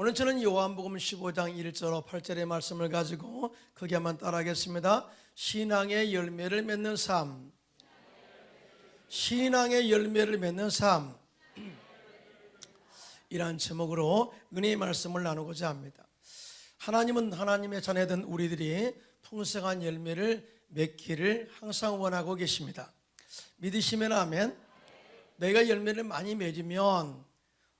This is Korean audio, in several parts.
오늘 저는 요한복음 15장 1절로 8절의 말씀을 가지고 크게 한번 따라하겠습니다. 신앙의 열매를 맺는 삶. 신앙의 열매를 맺는 삶. 이러한 제목으로 은혜의 말씀을 나누고자 합니다. 하나님은 하나님의 자녀된 우리들이 풍성한 열매를 맺기를 항상 원하고 계십니다. 믿으시면 아멘. 너희가 열매를 많이 맺으면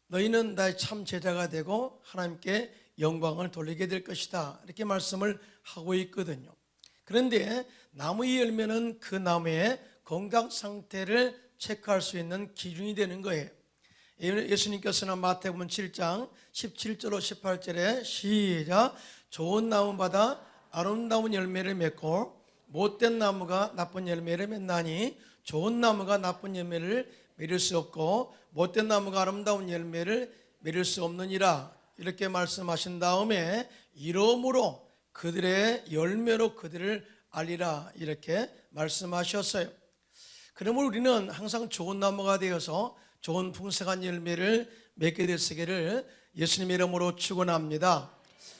너희는 나의 참 제자가 되고 하나님께 영광을 돌리게 될 것이다, 이렇게 말씀을 하고 있거든요. 그런데 나무의 열매는 그 나무의 건강 상태를 체크할 수 있는 기준이 되는 거예요. 예수님께서는 마태복음 7장 17절로 18절에 시작. 좋은 나무마다 아름다운 열매를 맺고 못된 나무가 나쁜 열매를 맺나니 좋은 나무가 나쁜 열매를 맺을 수 없고 못된 나무가 아름다운 열매를 맺을 수 없느니라, 이렇게 말씀하신 다음에 이러므로 그들의 열매로 그들을 알리라, 이렇게 말씀하셨어요. 그러므로 우리는 항상 좋은 나무가 되어서 좋은 풍성한 열매를 맺게 되시기를 예수님의 이름으로 축원합니다.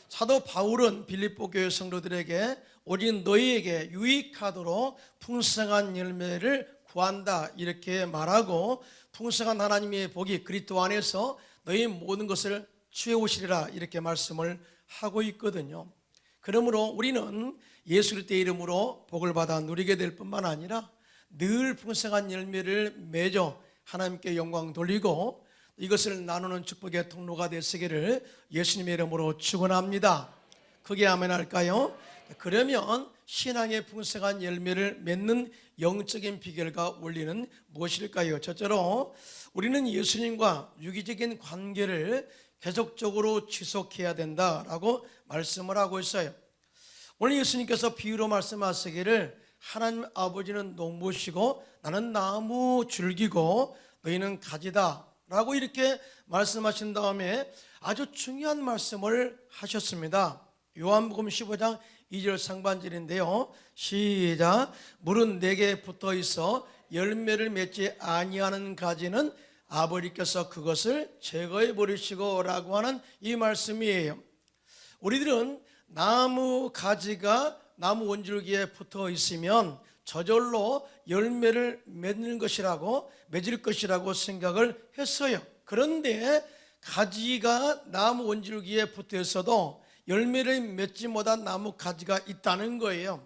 사도 바울은 빌립보 교회 성도들에게 오직 너희에게 유익하도록 풍성한 열매를 구한다, 이렇게 말하고 풍성한 하나님의 복이 그리스도 안에서 너희 모든 것을 취해오시리라, 이렇게 말씀을 하고 있거든요. 그러므로 우리는 예수 그리스도의 이름으로 복을 받아 누리게 될 뿐만 아니라 늘 풍성한 열매를 맺어 하나님께 영광 돌리고 이것을 나누는 축복의 통로가 되시기를 예수님의 이름으로 축원합니다. 크게 아멘 할까요? 그러면 신앙의 풍성한 열매를 맺는 영적인 비결과 원리는 무엇일까요? 첫째로 우리는 예수님과 유기적인 관계를 계속적으로 지속해야 된다라고 말씀을 하고 있어요. 오늘 예수님께서 비유로 말씀하시기를 하나님 아버지는 농부시고 나는 나무 줄기고 너희는 가지다 라고 이렇게 말씀하신 다음에 아주 중요한 말씀을 하셨습니다. 요한복음 15장 2절 상반절인데요. 시작. 물은 내게 붙어 있어 열매를 맺지 아니하는 가지는 아버지께서 그것을 제거해 버리시고 라고 하는 이 말씀이에요. 우리들은 나무 가지가 나무 원줄기에 붙어 있으면 저절로 열매를 맺을 것이라고 생각을 했어요. 그런데 가지가 나무 원줄기에 붙어 있어도 열매를 맺지 못한 나무 가지가 있다는 거예요.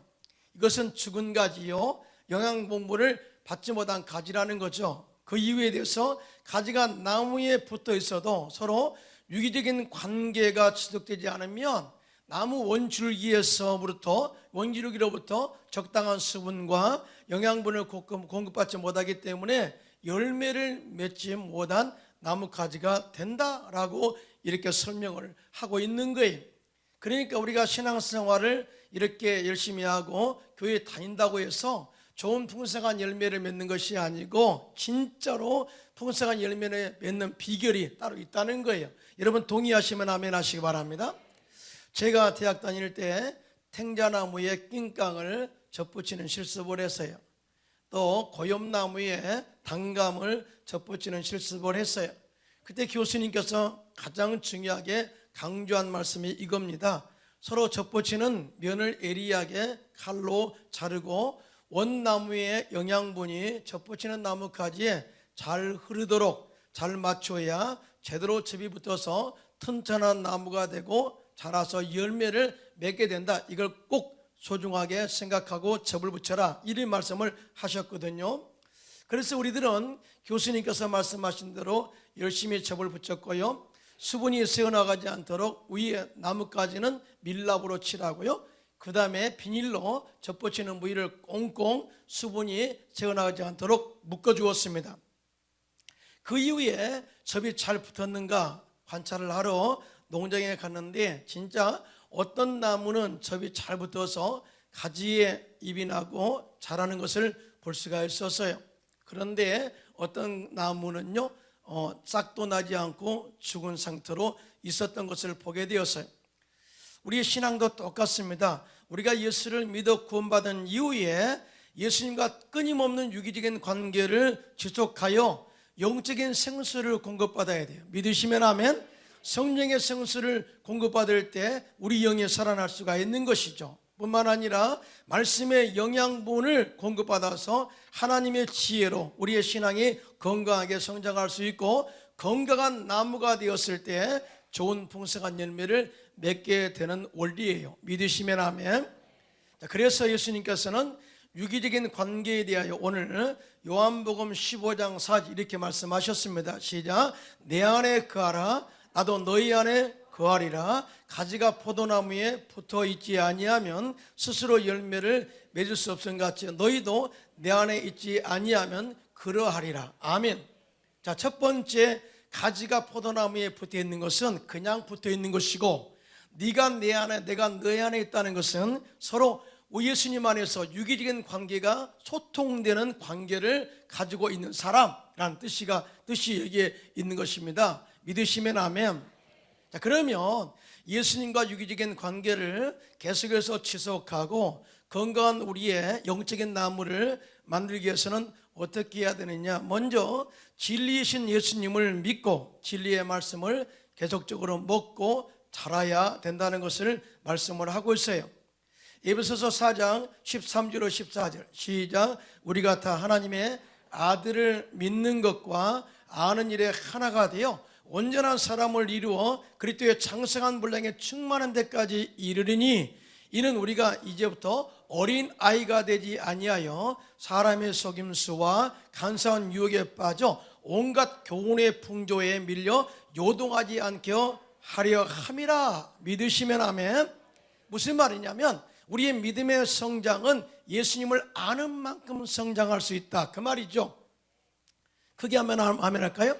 이것은 죽은 가지요, 영양 분부를 받지 못한 가지라는 거죠. 그 이유에 대해서 가지가 나무에 붙어 있어도 서로 유기적인 관계가 지속되지 않으면 나무 원줄기로부터 적당한 수분과 영양분을 공급받지 못하기 때문에 열매를 맺지 못한 나무 가지가 된다라고 이렇게 설명을 하고 있는 거예요. 그러니까 우리가 신앙생활을 이렇게 열심히 하고 교회에 다닌다고 해서 좋은 풍성한 열매를 맺는 것이 아니고 진짜로 풍성한 열매를 맺는 비결이 따로 있다는 거예요. 여러분 동의하시면 아멘 하시기 바랍니다. 제가 대학 다닐 때 탱자나무에 낑깡을 접붙이는 실습을 했어요. 또 고엽나무에 단감을 접붙이는 실습을 했어요. 그때 교수님께서 가장 중요하게 강조한 말씀이 이겁니다. 서로 접붙이는 면을 예리하게 칼로 자르고 원나무의 영양분이 접붙이는 나무까지 잘 흐르도록 잘 맞춰야 제대로 접이 붙어서 튼튼한 나무가 되고 자라서 열매를 맺게 된다. 이걸 꼭 소중하게 생각하고 접을 붙여라, 이런 말씀을 하셨거든요. 그래서 우리들은 교수님께서 말씀하신 대로 열심히 접을 붙였고요, 수분이 새어나가지 않도록 위에 나뭇가지는 밀랍으로 칠하고요, 그 다음에 비닐로 접붙이는 부위를 꽁꽁 수분이 새어나가지 않도록 묶어주었습니다. 그 이후에 접이 잘 붙었는가 관찰을 하러 농장에 갔는데 진짜 어떤 나무는 접이 잘 붙어서 가지에 잎이 나고 자라는 것을 볼 수가 있었어요. 그런데 어떤 나무는요 싹도 나지 않고 죽은 상태로 있었던 것을 보게 되었어요. 우리의 신앙도 똑같습니다. 우리가 예수를 믿어 구원받은 이후에 예수님과 끊임없는 유기적인 관계를 지속하여 영적인 생수를 공급받아야 돼요. 믿으시면 아멘. 성령의 성수를 공급받을 때 우리 영이 살아날 수가 있는 것이죠. 뿐만 아니라 말씀의 영양분을 공급받아서 하나님의 지혜로 우리의 신앙이 건강하게 성장할 수 있고, 건강한 나무가 되었을 때 좋은 풍성한 열매를 맺게 되는 원리예요. 믿으시면 아멘. 그래서 예수님께서는 유기적인 관계에 대하여 오늘 요한복음 15장 4절 이렇게 말씀하셨습니다. 시작. 내 안에 거하라 나도 너희 안에 거하리라. 가지가 포도나무에 붙어 있지 아니하면 스스로 열매를 맺을 수 없음 같이 너희도 내 안에 있지 아니하면 그러하리라. 아멘. 자, 첫 번째, 가지가 포도나무에 붙어 있는 것은 그냥 붙어 있는 것이고, 네가 내 안에 내가 너희 안에 있다는 것은 서로 예수님 안에서 유기적인 관계가 소통되는 관계를 가지고 있는 사람이라는 뜻이 여기에 있는 것입니다. 믿으시면 아멘. 자, 그러면 예수님과 유기적인 관계를 계속해서 지속하고 건강한 우리의 영적인 나무를 만들기 위해서는 어떻게 해야 되느냐? 먼저 진리이신 예수님을 믿고 진리의 말씀을 계속적으로 먹고 자라야 된다는 것을 말씀을 하고 있어요. 에베소서 4장 13절로 14절 시작. 우리가 다 하나님의 아들을 믿는 것과 아는 일에 하나가 되어 온전한 사람을 이루어 그리스도의 장성한 분량에 충만한 데까지 이르리니, 이는 우리가 이제부터 어린 아이가 되지 아니하여 사람의 속임수와 간사한 유혹에 빠져 온갖 교훈의 풍조에 밀려 요동하지 않게 하려 함이라. 믿으시면 아멘. 무슨 말이냐면 우리의 믿음의 성장은 예수님을 아는 만큼 성장할 수 있다, 그 말이죠. 크게 하면 아멘 할까요?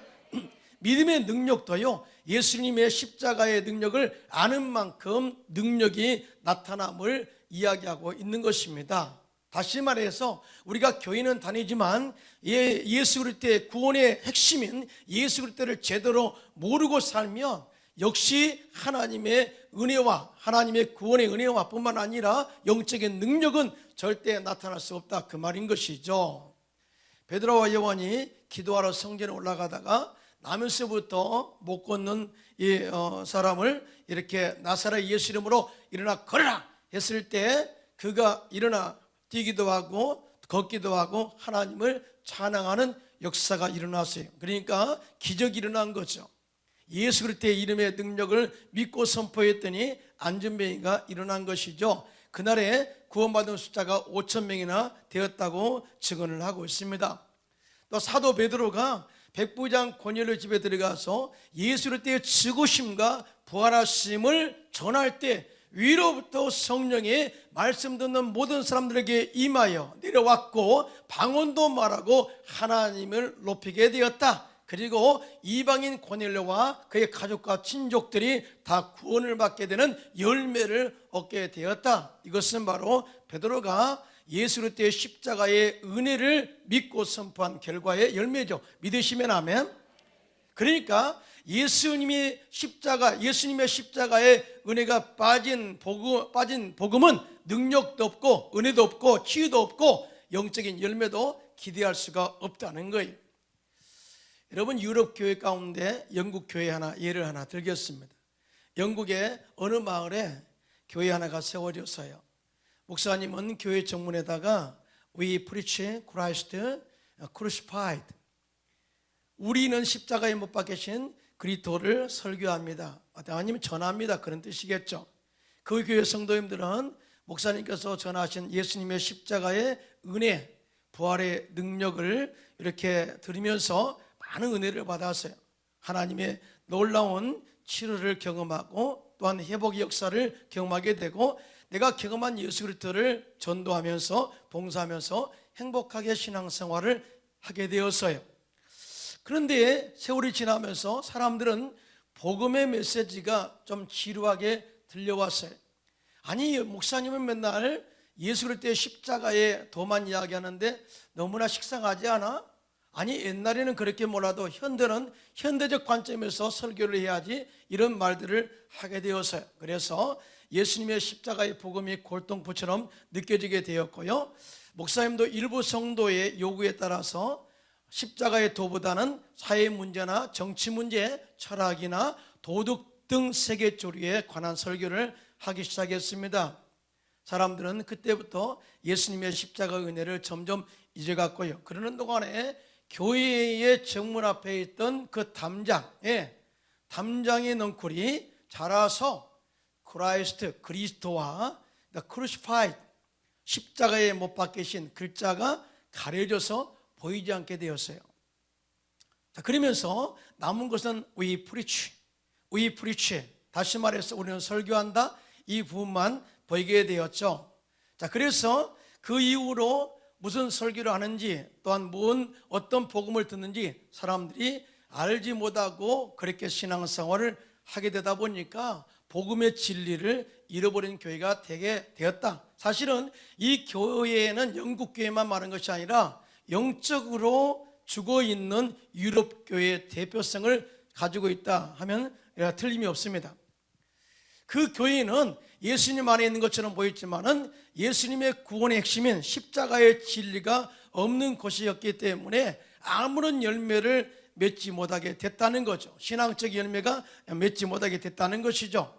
믿음의 능력도요, 예수님의 십자가의 능력을 아는 만큼 능력이 나타남을 이야기하고 있는 것입니다. 다시 말해서 우리가 교회는 다니지만 예수 그리스도의 구원의 핵심인 예수 그리스도를 제대로 모르고 살면 역시 하나님의 은혜와 하나님의 구원의 은혜와 뿐만 아니라 영적인 능력은 절대 나타날 수 없다, 그 말인 것이죠. 베드로와 요한이 기도하러 성전에 올라가다가 나면서부터 못 걷는 이 사람을 이렇게 나사렛 예수 이름으로 일어나 걸어라 했을 때 그가 일어나 뛰기도 하고 걷기도 하고 하나님을 찬양하는 역사가 일어났어요. 그러니까 기적이 일어난 거죠. 예수 그리스도의 이름의 능력을 믿고 선포했더니 안전병이가 일어난 것이죠. 그날에 구원받은 숫자가 5,000명이나 되었다고 증언을 하고 있습니다. 또 사도 베드로가 백부장 고넬료 집에 들어가서 예수 그리스도의 죽으심과 부활하심을 전할 때 위로부터 성령이 말씀 듣는 모든 사람들에게 임하여 내려왔고 방언도 말하고 하나님을 높이게 되었다. 그리고 이방인 고넬료와 그의 가족과 친족들이 다 구원을 받게 되는 열매를 얻게 되었다. 이것은 바로 베드로가 예수 그리스도의 십자가의 은혜를 믿고 선포한 결과의 열매죠. 믿으시면 아멘. 그러니까 예수님의 십자가의 은혜가 빠진 복음은 능력도 없고 은혜도 없고 치유도 없고 영적인 열매도 기대할 수가 없다는 거예요. 여러분, 유럽 교회 가운데 영국 교회 예를 하나 들겠습니다. 영국의 어느 마을에 교회 하나가 세워졌어요. 목사님은 교회 정문에다가 We preach Christ crucified, 우리는 십자가에 못 박히신 그리스도를 설교합니다, 아니면 전합니다, 그런 뜻이겠죠. 그 교회 성도님들은 목사님께서 전하신 예수님의 십자가의 은혜, 부활의 능력을 이렇게 들으면서 많은 은혜를 받았어요. 하나님의 놀라운 치료를 경험하고 또한 회복의 역사를 경험하게 되고 내가 경험한 예수 그리스도를 전도하면서 봉사하면서 행복하게 신앙생활을 하게 되었어요. 그런데 세월이 지나면서 사람들은 복음의 메시지가 좀 지루하게 들려왔어요. 아니, 목사님은 맨날 예수 그리스도의 십자가의 도만 이야기하는데 너무나 식상하지 않아? 아니, 옛날에는 그렇게 몰라도 현대는 현대적 관점에서 설교를 해야지, 이런 말들을 하게 되었어요. 그래서 예수님의 십자가의 복음이 골동품처럼 느껴지게 되었고요, 목사님도 일부 성도의 요구에 따라서 십자가의 도보다는 사회 문제나 정치 문제, 철학이나 도덕 등 세계 조류에 관한 설교를 하기 시작했습니다. 사람들은 그때부터 예수님의 십자가 은혜를 점점 잊어갔고요. 그러는 동안에 교회의 정문 앞에 있던 그 담장의 넝쿨이 자라서 크라이스트, 그리스도와 crucified, 십자가에 못 박히신 글자가 가려져서 보이지 않게 되었어요. 자, 그러면서 남은 것은 we preach. 다시 말해서 우리는 설교한다. 이 부분만 보이게 되었죠. 자, 그래서 그 이후로 무슨 설교를 하는지 또한 어떤 복음을 듣는지 사람들이 알지 못하고 그렇게 신앙생활을 하게 되다 보니까 복음의 진리를 잃어버린 교회가 되게 되었다. 사실은 이 교회는 영국 교회만 말한 것이 아니라 영적으로 죽어있는 유럽 교회의 대표성을 가지고 있다 하면 틀림이 없습니다. 그 교회는 예수님 안에 있는 것처럼 보였지만은 예수님의 구원의 핵심인 십자가의 진리가 없는 것이었기 때문에 아무런 열매를 맺지 못하게 됐다는 거죠. 신앙적 열매가 맺지 못하게 됐다는 것이죠.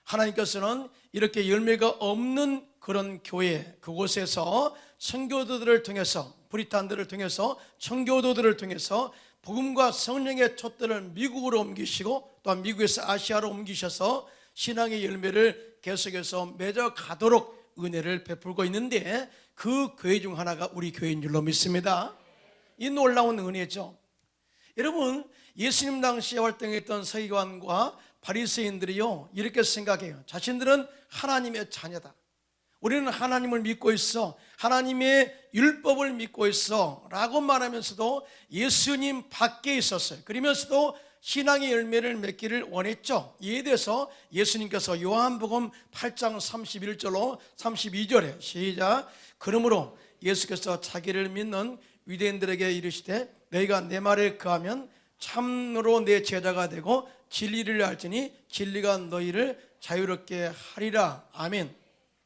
하나님께서는 이렇게 열매가 없는 그런 교회, 그곳에서 청교도들을 통해서, 브리탄들을 통해서, 청교도들을 통해서 복음과 성령의 촛대를 미국으로 옮기시고 또한 미국에서 아시아로 옮기셔서 신앙의 열매를 계속해서 맺어가도록 은혜를 베풀고 있는데 그 교회 중 하나가 우리 교회인 줄로 믿습니다. 이 놀라운 은혜죠. 여러분, 예수님 당시에 활동했던 서기관과 바리새인들이요 이렇게 생각해요. 자신들은 하나님의 자녀다. 우리는 하나님을 믿고 있어. 하나님의 율법을 믿고 있어 라고 말하면서도 예수님 밖에 있었어요. 그러면서도 신앙의 열매를 맺기를 원했죠. 이에 대해서 예수님께서 요한복음 8장 31절로 32절에 시작. 그러므로 예수께서 자기를 믿는 유대인들에게 이르시되 너희가 내 말에 거하면 참으로 내 제자가 되고 진리를 알지니 진리가 너희를 자유롭게 하리라. 아멘.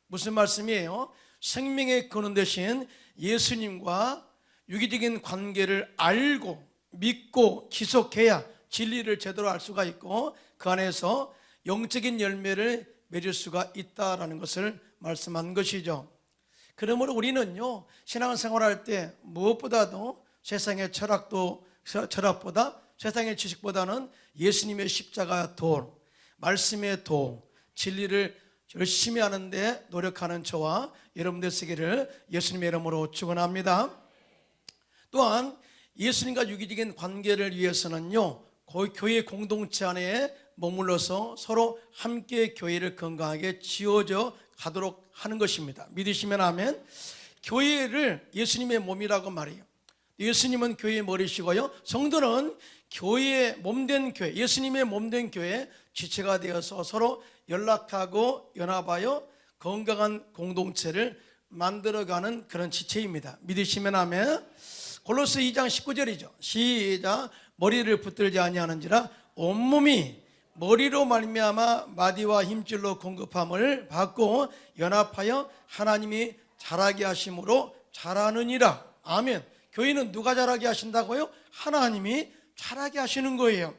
무슨 말씀이에요? 생명의 근원 되신 예수님과 유기적인 관계를 알고 믿고 지속해야 진리를 제대로 알 수가 있고 그 안에서 영적인 열매를 맺을 수가 있다라는 것을 말씀한 것이죠. 그러므로 우리는요 신앙생활할 때 무엇보다도 세상의 철학보다 세상의 지식보다는 예수님의 십자가 돌, 말씀의 돌, 진리를 열심히 하는데 노력하는 저와 여러분들 되시기를 예수님의 이름으로 축원합니다. 또한 예수님과 유기적인 관계를 위해서는요 교회 공동체 안에 머물러서 서로 함께 교회를 건강하게 지어져 가도록 하는 것입니다. 믿으시면 아멘. 교회를 예수님의 몸이라고 말해요. 예수님은 교회의 머리시고요 성도는 교회의 몸된 교회, 예수님의 몸된 교회 지체가 되어서 서로 연락하고 연합하여 건강한 공동체를 만들어가는 그런 지체입니다. 믿으시면 아멘. 골로새 2장 19절이죠 시작. 머리를 붙들지 아니하는지라 온몸이 머리로 말미암아 마디와 힘줄로 공급함을 받고 연합하여 하나님이 자라게 하심으로 자라느니라. 아멘. 교회는 누가 자라게 하신다고요? 하나님이 자라게 하시는 거예요.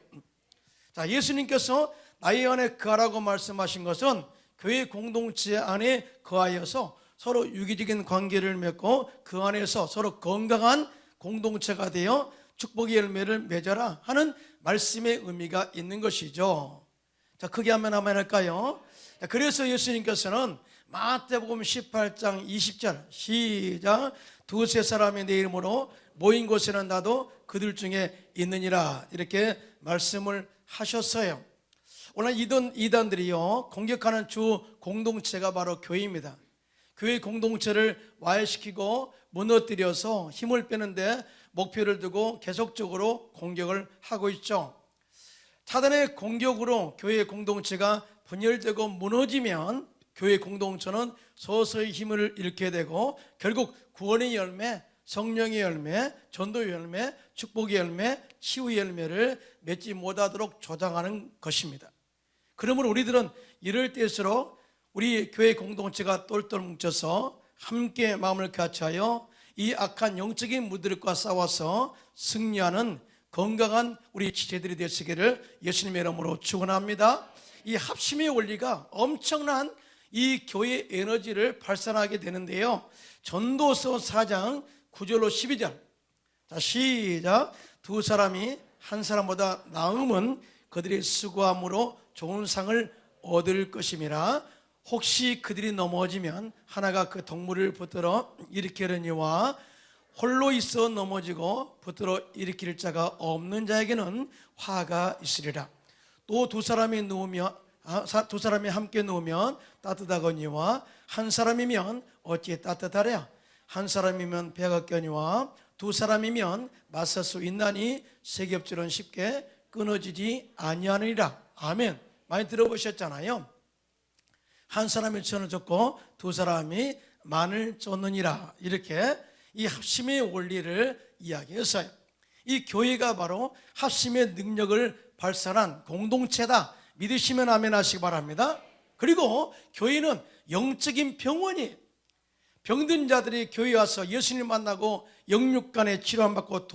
자, 예수님께서 나의 안에 거하라고 말씀하신 것은 교회 공동체 안에 거하여서 서로 유기적인 관계를 맺고 그 안에서 서로 건강한 공동체가 되어 축복의 열매를 맺어라 하는 말씀의 의미가 있는 것이죠. 자, 크게 하면 할까요? 자, 그래서 예수님께서는 마태복음 18장 20절 시작. 두세 사람이 내 이름으로 모인 곳에는 나도 그들 중에 있느니라 이렇게 말씀을 하셨어요. 오늘 이단들이요 공격하는 주 공동체가 바로 교회입니다. 교회 공동체를 와해시키고 무너뜨려서 힘을 빼는데 목표를 두고 계속적으로 공격을 하고 있죠. 사단의 공격으로 교회 공동체가 분열되고 무너지면 교회 공동체는 서서히 힘을 잃게 되고 결국 구원의 열매, 성령의 열매, 전도의 열매, 축복의 열매, 치유의 열매를 맺지 못하도록 조장하는 것입니다. 그러므로 우리들은 이럴 때일수록 우리 교회 공동체가 똘똘 뭉쳐서 함께 마음을 같이하여 이 악한 영적인 무들과 싸워서 승리하는 건강한 우리 지체들이 되시기를 예수님의 이름으로 축원합니다. 이 합심의 원리가 엄청난 이 교회의 에너지를 발산하게 되는데요. 전도서 4장 9절로 12절. 자, 시작. 두 사람이 한 사람보다 나음은 그들이 수고함으로 좋은 상을 얻을 것임이라. 혹시 그들이 넘어지면 하나가 그 동물을 붙들어 일으키려니와 홀로 있어 넘어지고 붙들어 일으킬 자가 없는 자에게는 화가 있으리라. 또 두 사람이 함께 누우면 따뜻하거니와 한 사람이면 어찌 따뜻하랴. 한 사람이면 배가 껴니와 두 사람이면 맞설 수 있나니 세겹줄은 쉽게 끊어지지 아니하느니라. 아멘. 많이 들어보셨잖아요. 한 사람이 천을 줬고 두 사람이 만을 쫓느니라. 이렇게 이 합심의 원리를 이야기했어요. 이 교회가 바로 합심의 능력을 발산한 공동체다. 믿으시면 아멘 하시기 바랍니다. 그리고 교회는 영적인 병원이에요. 병든 자들이 교회에 와서 예수님 만나고 영육간의 치료받고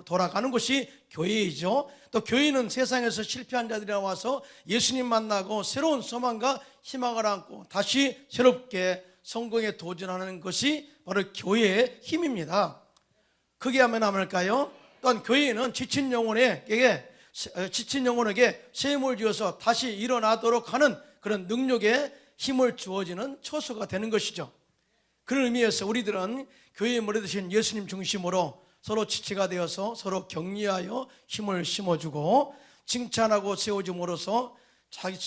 돌아가는 곳이 교회이죠. 또 교회는 세상에서 실패한 자들이 와서 예수님 만나고 새로운 소망과 희망을 안고 다시 새롭게 성공에 도전하는 것이 바로 교회의 힘입니다. 그게 하면 아멘일까요? 또한 교회는 지친 영혼에게 새 힘을 주어서 다시 일어나도록 하는 그런 능력에 힘을 주어지는 처소가 되는 것이죠. 그런 의미에서 우리들은 교회에 머리드신 예수님 중심으로 서로 지체가 되어서 서로 격려하여 힘을 심어주고 칭찬하고 세워줌으로써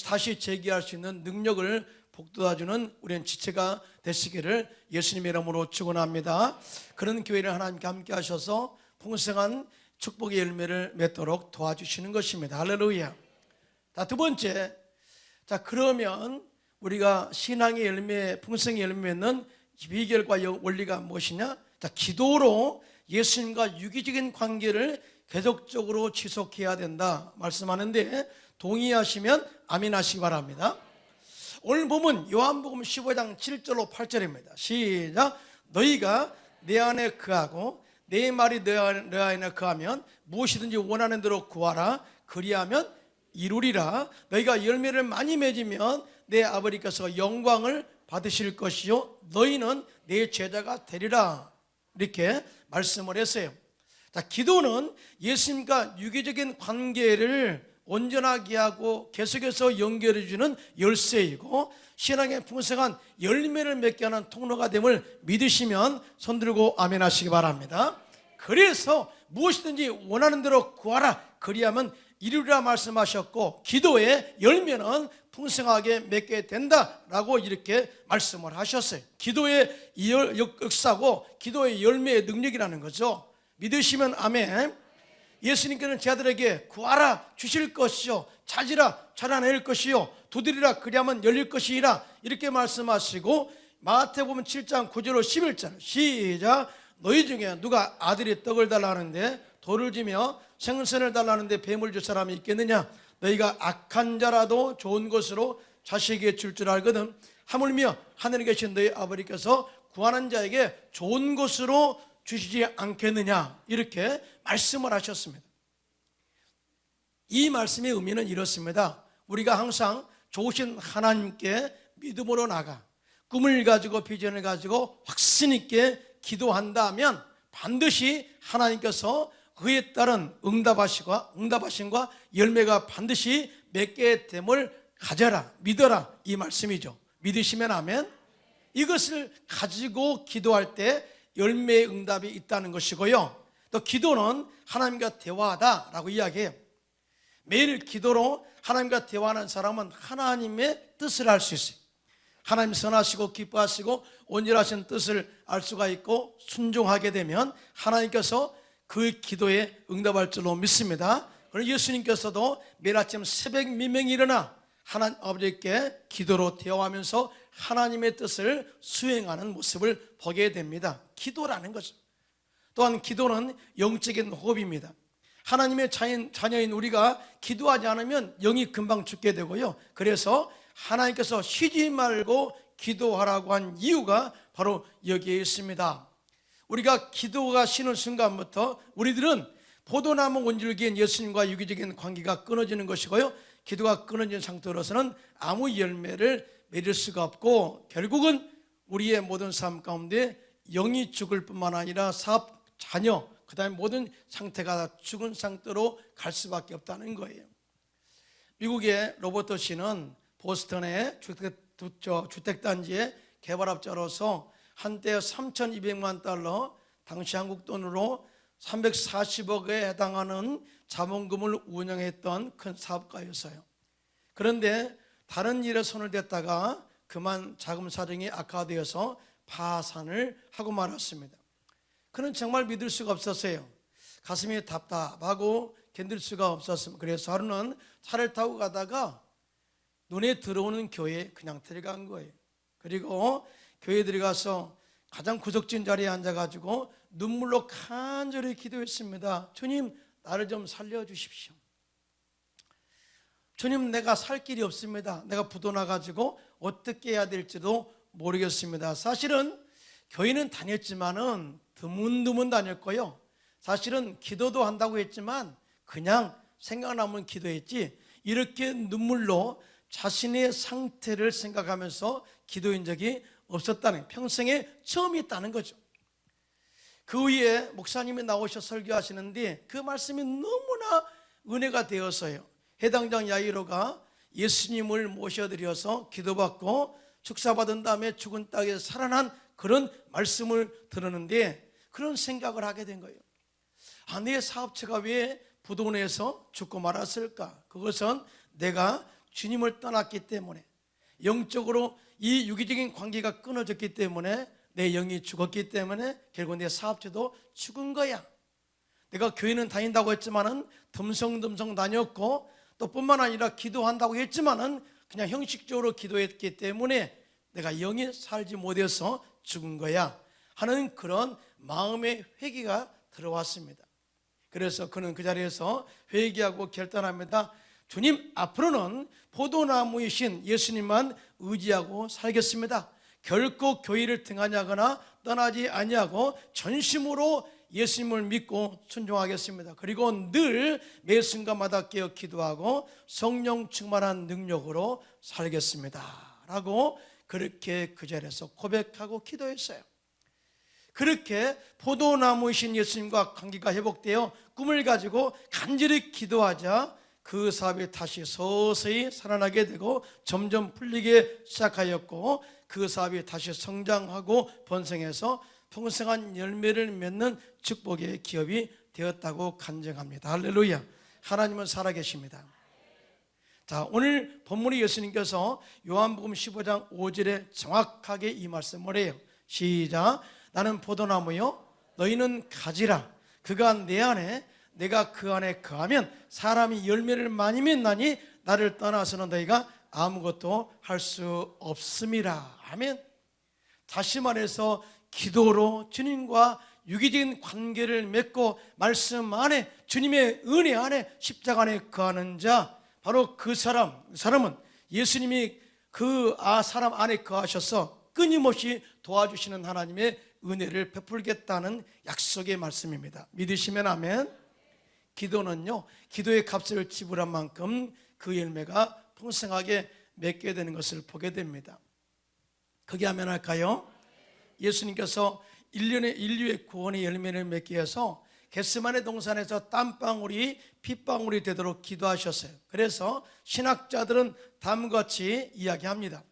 다시 재기할 수 있는 능력을 복돋아주는 우리는 지체가 되시기를 예수님의 이름으로 축원합니다. 그런 교회를 하나님께 함께 하셔서 풍성한 축복의 열매를 맺도록 도와주시는 것입니다. 할렐루야. 자, 두 번째. 자, 그러면 우리가 신앙의 열매, 풍성의 열매 맺는 비결과 원리가 무엇이냐? 자, 기도로 예수님과 유기적인 관계를 계속적으로 지속해야 된다 말씀하는데 동의하시면 아멘 하시기 바랍니다. 오늘 보면 요한복음 15장 7절로 8절입니다. 시작. 너희가 내 안에 거하고 내 말이 내 안에 거하면 무엇이든지 원하는 대로 구하라. 그리하면 이루리라. 너희가 열매를 많이 맺으면 내 아버지께서 영광을 받으실 것이요 너희는 내 제자가 되리라. 이렇게 말씀을 했어요. 자, 기도는 예수님과 유기적인 관계를 온전하게 하고 계속해서 연결해 주는 열쇠이고 신앙의 풍성한 열매를 맺게 하는 통로가 됨을 믿으시면 손들고 아멘 하시기 바랍니다. 그래서 무엇이든지 원하는 대로 구하라. 그리하면 이루리라 말씀하셨고 기도의 열매는 풍성하게 맺게 된다라고 이렇게 말씀을 하셨어요. 기도의 역사고 기도의 열매의 능력이라는 거죠. 믿으시면 아멘. 예수님께는 제자들에게 구하라 주실 것이요 찾으라 찾아낼 것이요 두드리라 그리하면 열릴 것이라 이렇게 말씀하시고 마태복음 7장 9절로 11절 시작. 너희 중에 누가 아들이 떡을 달라 하는데 돌을 지며 생선을 달라 하는데 뱀을 줄 사람이 있겠느냐? 너희가 악한 자라도 좋은 것으로 자식에게 줄 줄 알거든. 하물며 하늘에 계신 너희 아버지께서 구하는 자에게 좋은 것으로 주시지 않겠느냐? 이렇게 말씀을 하셨습니다. 이 말씀의 의미는 이렇습니다. 우리가 항상 좋으신 하나님께 믿음으로 나가 꿈을 가지고 비전을 가지고 확신 있게 기도한다면 반드시 하나님께서 그에 따른 응답하심과 열매가 반드시 맺게 됨을 가져라 믿어라 이 말씀이죠. 믿으시면 아멘. 이것을 가지고 기도할 때 열매의 응답이 있다는 것이고요. 또 기도는 하나님과 대화하다라고 이야기해요. 매일 기도로 하나님과 대화하는 사람은 하나님의 뜻을 알 수 있어요. 하나님 선하시고 기뻐하시고 온전하신 뜻을 알 수가 있고 순종하게 되면 하나님께서 그 기도에 응답할 줄로 믿습니다. 그리고 예수님께서도 매일 아침 새벽 미명이 일어나 하나님 아버지께 기도로 대화하면서 하나님의 뜻을 수행하는 모습을 보게 됩니다. 기도라는 거죠. 또한 기도는 영적인 호흡입니다. 하나님의 자녀인 우리가 기도하지 않으면 영이 금방 죽게 되고요. 그래서 하나님께서 쉬지 말고 기도하라고 한 이유가 바로 여기에 있습니다. 우리가 기도가 쉬는 순간부터 우리들은 포도나무 원줄기엔 예수님과 유기적인 관계가 끊어지는 것이고요, 기도가 끊어진 상태로서는 아무 열매를 맺을 수가 없고, 결국은 우리의 모든 삶 가운데 영이 죽을 뿐만 아니라 사업, 자녀, 그 다음에 모든 상태가 죽은 상태로 갈 수밖에 없다는 거예요. 미국의 로버트 씨는 보스턴의 주택단지의 개발업자로서 한때 3,200만 달러, 당시 한국 돈으로 340억에 해당하는 자본금을 운영했던 큰 사업가였어요. 그런데 다른 일에 손을 댔다가 그만 자금 사정이 악화되어서 파산을 하고 말았습니다. 그는 정말 믿을 수가 없었어요. 가슴이 답답하고 견딜 수가 없었습니다. 그래서 하루는 차를 타고 가다가 눈에 들어오는 교회에 그냥 들어간 거예요. 그리고 교회에 들어가서 가장 구석진 자리에 앉아가지고 눈물로 간절히 기도했습니다. 주님, 나를 좀 살려주십시오. 주님, 내가 살 길이 없습니다. 내가 부도나가지고 어떻게 해야 될지도 모르겠습니다. 사실은 교회는 다녔지만은 드문드문 다녔고요, 사실은 기도도 한다고 했지만 그냥 생각나면 기도했지, 이렇게 눈물로 자신의 상태를 생각하면서 기도한 적이 없었다는, 평생에 처음이었다는 거죠. 그 후에 목사님이 나오셔 설교하시는데 그 말씀이 너무나 은혜가 되어서요, 해당장 야이로가 예수님을 모셔드려서 기도받고 축사받은 다음에 죽은 땅에서 살아난 그런 말씀을 들었는데, 그런 생각을 하게 된 거예요. 내 사업체가 왜 부도내서 죽고 말았을까? 그것은 내가 주님을 떠났기 때문에, 영적으로 이 유기적인 관계가 끊어졌기 때문에, 내 영이 죽었기 때문에 결국 내 사업체도 죽은 거야. 내가 교회는 다닌다고 했지만은 듬성듬성 다녔고, 또 뿐만 아니라 기도한다고 했지만은 그냥 형식적으로 기도했기 때문에 내가 영이 살지 못해서 죽은 거야 하는 그런 마음의 회개가 들어왔습니다. 그래서 그는 그 자리에서 회개하고 결단합니다. 주님, 앞으로는 포도나무이신 예수님만 의지하고 살겠습니다. 결코 교회를 등하냐거나 떠나지 아니하고 전심으로 예수님을 믿고 순종하겠습니다. 그리고 늘 매 순간마다 깨어 기도하고 성령 충만한 능력으로 살겠습니다 라고 그렇게 그 자리에서 고백하고 기도했어요. 그렇게 포도나무이신 예수님과 관계가 회복되어 꿈을 가지고 간절히 기도하자 그 사업이 다시 서서히 살아나게 되고 점점 풀리기 시작하였고, 그 사업이 다시 성장하고 번성해서 풍성한 열매를 맺는 축복의 기업이 되었다고 간증합니다. 할렐루야. 하나님은 살아계십니다. 자, 오늘 본문의 예수님께서 요한복음 15장 5절에 정확하게 이 말씀을 해요. 시작. 나는 포도나무요, 너희는 가지라. 그가 내 안에, 내가 그 안에 거하면 사람이 열매를 많이 맺나니 나를 떠나서는 너희가 아무것도 할 수 없음이라. 아멘. 다시 말해서 기도로 주님과 유기적인 관계를 맺고 말씀 안에, 주님의 은혜 안에, 십자가 안에 거하는 자, 바로 그 사람은 예수님이 그 사람 안에 거하셔서 끊임없이 도와주시는 하나님의 은혜를 베풀겠다는 약속의 말씀입니다. 믿으시면 아멘. 기도는요, 기도의 값을 지불한 만큼 그 열매가 풍성하게 맺게 되는 것을 보게 됩니다. 그게 하면 할까요? 예수님께서 인류의 구원의 열매를 맺기 위해서 겟세마네 동산에서 땀방울이 핏방울이 되도록 기도하셨어요. 그래서 신학자들은 다음과 같이 이야기합니다.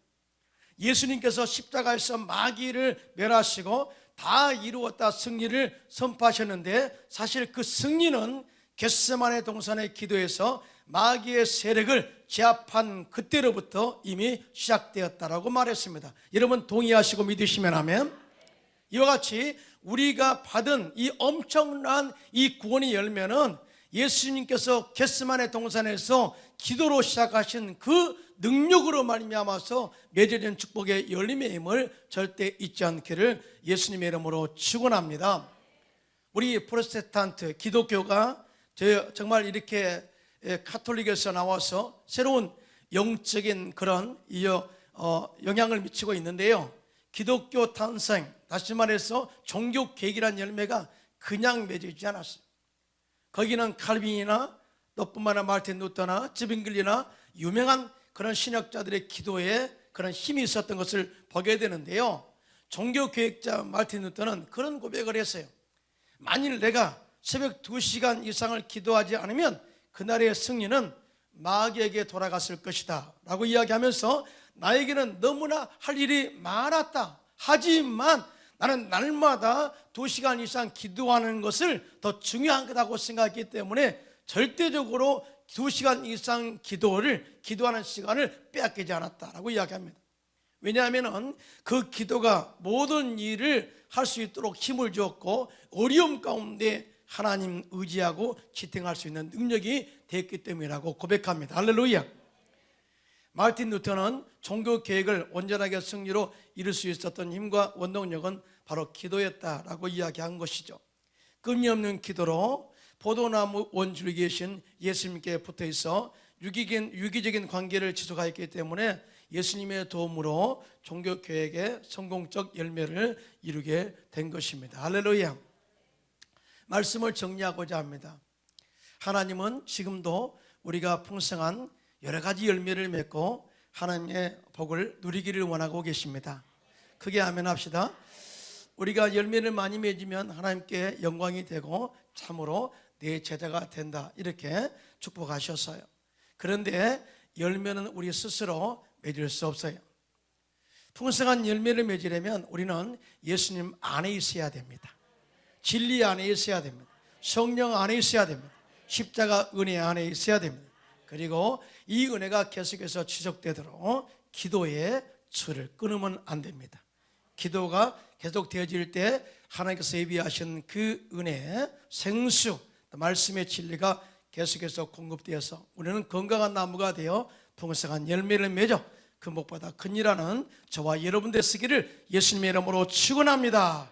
예수님께서 십자가에서 마귀를 멸하시고 다 이루었다 승리를 선포하셨는데, 사실 그 승리는 겟세마네 동산의 기도에서 마귀의 세력을 제압한 그때로부터 이미 시작되었다라고 말했습니다. 여러분 동의하시고 믿으시면 아멘. 이와 같이 우리가 받은 이 엄청난 이 구원의 열매는 예수님께서 겟세마네 동산에서 기도로 시작하신 그 능력으로 말미암아서 맺어진 축복의 열림의 힘을 절대 잊지 않기를 예수님의 이름으로 축원합니다. 우리 프로테스탄트 기독교가 정말 이렇게 카톨릭에서 나와서 새로운 영적인 그런 영향을 미치고 있는데요, 기독교 탄생, 다시 말해서 종교 계획이라는 열매가 그냥 맺어지지 않았어요. 거기는 칼빈이나 너뿐만 아니라 마르틴 루터나 즈빙글리나 유명한 그런 신학자들의 기도에 그런 힘이 있었던 것을 보게 되는데요. 종교개혁자 마르틴 루터는 그런 고백을 했어요. 만일 내가 새벽 2시간 이상을 기도하지 않으면 그날의 승리는 마귀에게 돌아갔을 것이다 라고 이야기하면서 나에게는 너무나 할 일이 많았다. 하지만 나는 날마다 2시간 이상 기도하는 것을 더 중요한 거라고 생각했기 때문에 절대적으로 2시간 이상 기도하는 시간을 빼앗기지 않았다라고 이야기합니다. 왜냐하면 그 기도가 모든 일을 할 수 있도록 힘을 주었고 어려움 가운데 하나님 의지하고 지탱할 수 있는 능력이 됐기 때문이라고 고백합니다. 할렐루야. 마르틴 루터는 종교 계획을 온전하게 승리로 이룰 수 있었던 힘과 원동력은 바로 기도였다라고 이야기한 것이죠. 끊임없는 기도로 포도나무 원줄기 계신 예수님께 붙어 있어 유기적인 관계를 지속하였기 때문에 예수님의 도움으로 종교 계획의 성공적 열매를 이루게 된 것입니다. 할렐루야. 말씀을 정리하고자 합니다. 하나님은 지금도 우리가 풍성한 여러 가지 열매를 맺고 하나님의 복을 누리기를 원하고 계십니다. 크게 아멘 합시다. 우리가 열매를 많이 맺으면 하나님께 영광이 되고 참으로 내 제자가 된다 이렇게 축복하셨어요. 그런데 열매는 우리 스스로 맺을 수 없어요. 풍성한 열매를 맺으려면 우리는 예수님 안에 있어야 됩니다. 진리 안에 있어야 됩니다. 성령 안에 있어야 됩니다. 십자가 은혜 안에 있어야 됩니다. 그리고 이 은혜가 계속해서 지속되도록 기도의 줄을 끊으면 안 됩니다. 기도가 계속 되어질 때 하나님께서 예비하신 그 은혜, 생수, 말씀의 진리가 계속해서 공급되어서 우리는 건강한 나무가 되어 풍성한 열매를 맺어 그 목보다 큰 일하는 저와 여러분 되시기를 예수님의 이름으로 축원합니다.